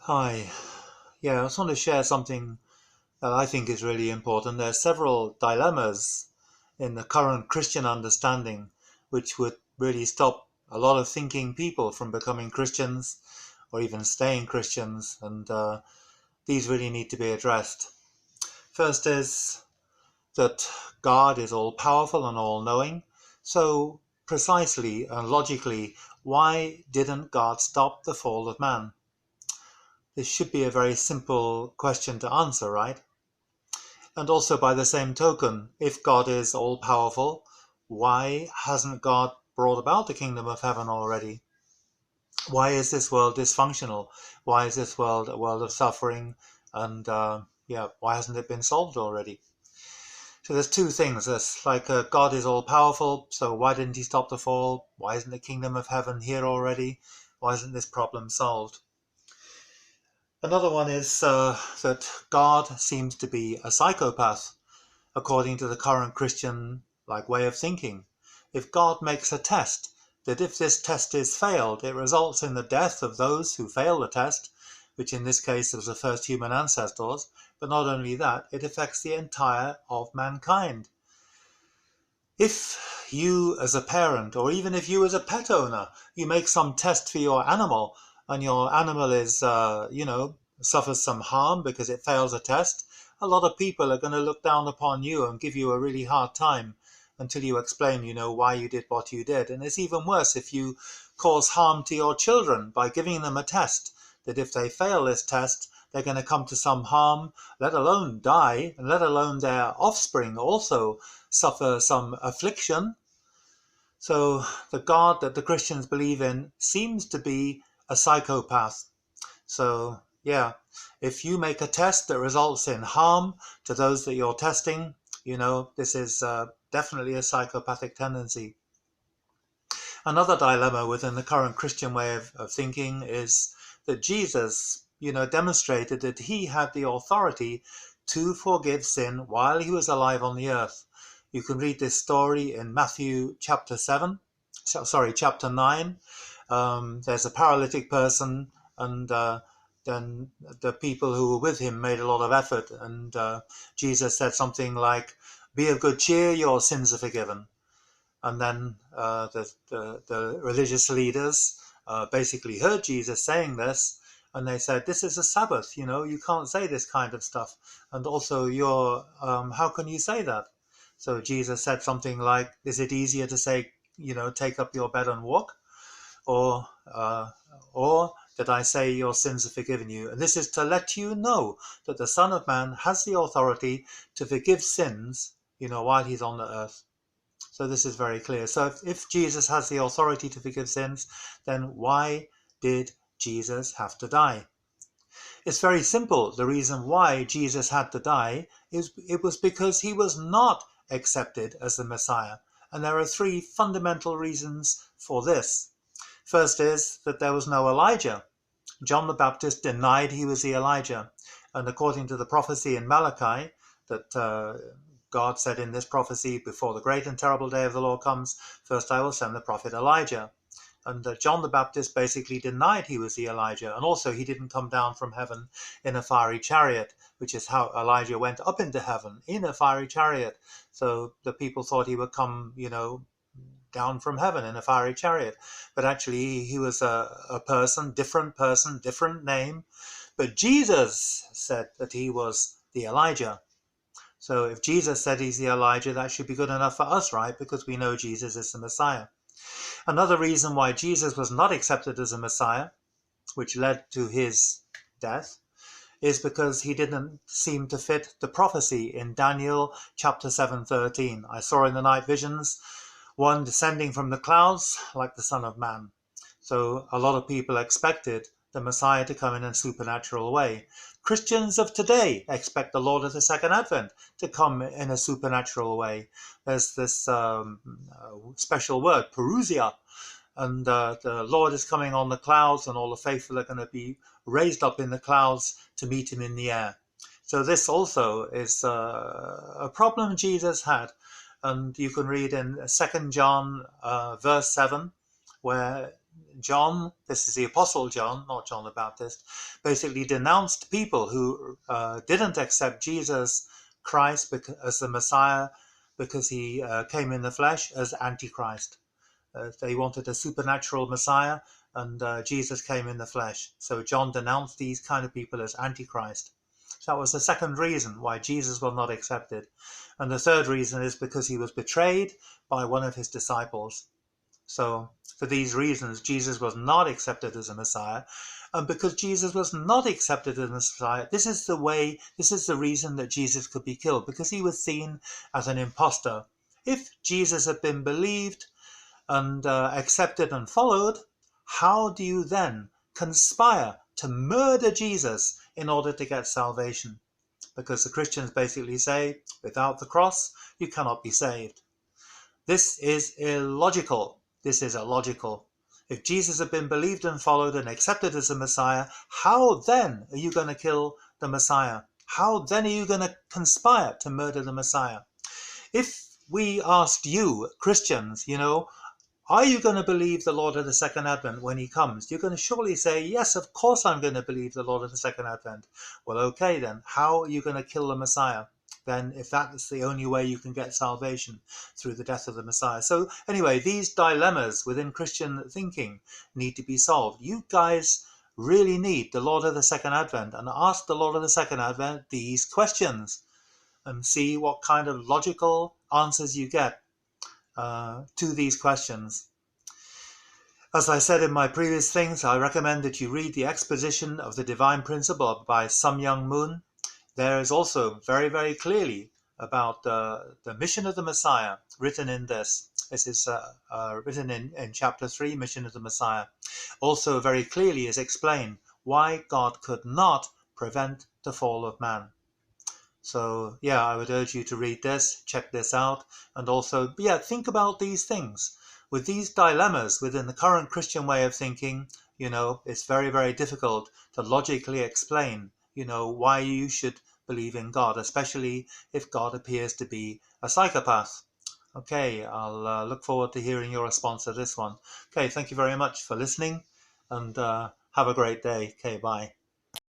Hi. Yeah, I just want to share something that I think is really important. There are several dilemmas in the current Christian understanding which would really stop a lot of thinking people from becoming Christians or even staying Christians, and these really need to be addressed. First is that God is all powerful and all knowing. So, precisely and logically, why didn't God stop the fall of man? This should be a very simple question to answer, right? And also, by the same token, if God is all powerful, why hasn't God brought about the kingdom of heaven already? Why is this world dysfunctional? Why is this world a world of suffering? And why hasn't it been solved already? So there's two things. There's like God is all powerful, so why didn't he stop the fall? Why isn't the kingdom of heaven here already? Why isn't this problem solved? Another one is that God seems to be a psychopath, according to the current Christian way of thinking. If God makes a test, that if this test is failed, it results in the death of those who fail the test, which in this case was the first human ancestors, but not only that, it affects the entire of mankind. If you as a parent, or even if you as a pet owner, you make some test for your animal and your animal is, suffers some harm because it fails a test, a lot of people are going to look down upon you and give you a really hard time until you explain, why you did what you did. And it's even worse if you cause harm to your children by giving them a test, that if they fail this test, they're going to come to some harm, let alone die, and let alone their offspring also suffer some affliction. So the God that the Christians believe in seems to be a psychopath. So, yeah, if you make a test that results in harm to those that you're testing, this is definitely a psychopathic tendency. Another dilemma within the current Christian way of thinking is that Jesus, demonstrated that he had the authority to forgive sin while he was alive on the earth. You can read this story in Matthew chapter 7, chapter 9. There's a paralytic person, and then the people who were with him made a lot of effort, and Jesus said something like, "Be of good cheer, your sins are forgiven." And then the religious leaders basically heard Jesus saying this, and they said, "This is a Sabbath, you can't say this kind of stuff. And also, how can you say that?" So Jesus said something like, "Is it easier to say, take up your bed and walk, or that I say your sins are forgiven you?" And this is to let you know that the Son of Man has the authority to forgive sins, while he's on the earth. So this is very clear. So if Jesus has the authority to forgive sins, then why did Jesus have to die? It's very simple. The reason why Jesus had to die is it was because he was not accepted as the Messiah. And there are three fundamental reasons for this. First is that there was no Elijah. John the Baptist denied he was the Elijah. And according to the prophecy in Malachi, that God said in this prophecy, "Before the great and terrible day of the Lord comes, first I will send the prophet Elijah." And John the Baptist basically denied he was the Elijah. And also he didn't come down from heaven in a fiery chariot, which is how Elijah went up into heaven, in a fiery chariot. So the people thought he would come, down from heaven in a fiery chariot. But actually he was a person, different name. But Jesus said that he was the Elijah. So if Jesus said he's the Elijah, that should be good enough for us, right? Because we know Jesus is the Messiah. Another reason why Jesus was not accepted as a Messiah, which led to his death, is because he didn't seem to fit the prophecy in Daniel chapter 7:13. "I saw in the night visions one descending from the clouds like the Son of Man." So a lot of people expected the Messiah to come in a supernatural way. Christians of today expect the Lord of the Second Advent to come in a supernatural way. There's this special word, parousia, and the Lord is coming on the clouds, and all the faithful are going to be raised up in the clouds to meet him in the air. So this also is a problem Jesus had. And you can read in 2 John verse 7, where John, this is the Apostle John, not John the Baptist, basically denounced people who didn't accept Jesus Christ as the Messiah because he came in the flesh as Antichrist. They wanted a supernatural Messiah, and Jesus came in the flesh. So John denounced these kind of people as Antichrist. So that was the second reason why Jesus was not accepted. And the third reason is because he was betrayed by one of his disciples. So for these reasons, Jesus was not accepted as a Messiah. And because Jesus was not accepted as a Messiah, this is the reason that Jesus could be killed, because he was seen as an impostor. If Jesus had been believed and accepted and followed, how do you then conspire to murder Jesus in order to get salvation? Because the Christians basically say, without the cross, you cannot be saved. This is illogical. This is illogical. If Jesus had been believed and followed and accepted as a Messiah, how then are you going to kill the Messiah? How then are you going to conspire to murder the Messiah? If we asked you, Christians, are you going to believe the Lord of the Second Advent when he comes? You're going to surely say, yes, of course I'm going to believe the Lord of the Second Advent. Well, okay then, how are you going to kill the Messiah? Then if that's the only way you can get salvation, through the death of the Messiah. So anyway, these dilemmas within Christian thinking need to be solved. You guys really need the Lord of the Second Advent, and ask the Lord of the Second Advent these questions and see what kind of logical answers you get to these questions. As I said in my previous things, I recommend that you read the Exposition of the Divine Principle by Sun Myung Moon. There is also very, very clearly about the mission of the Messiah written in this. This is written in chapter 3, Mission of the Messiah. Also very clearly is explained why God could not prevent the fall of man. So yeah, I would urge you to read this, check this out, and also, think about these things. With these dilemmas within the current Christian way of thinking, it's very, very difficult to logically explain, why you should believe in God, especially if God appears to be a psychopath. Okay, I'll look forward to hearing your response to this one. Okay, thank you very much for listening, and have a great day. Okay, bye.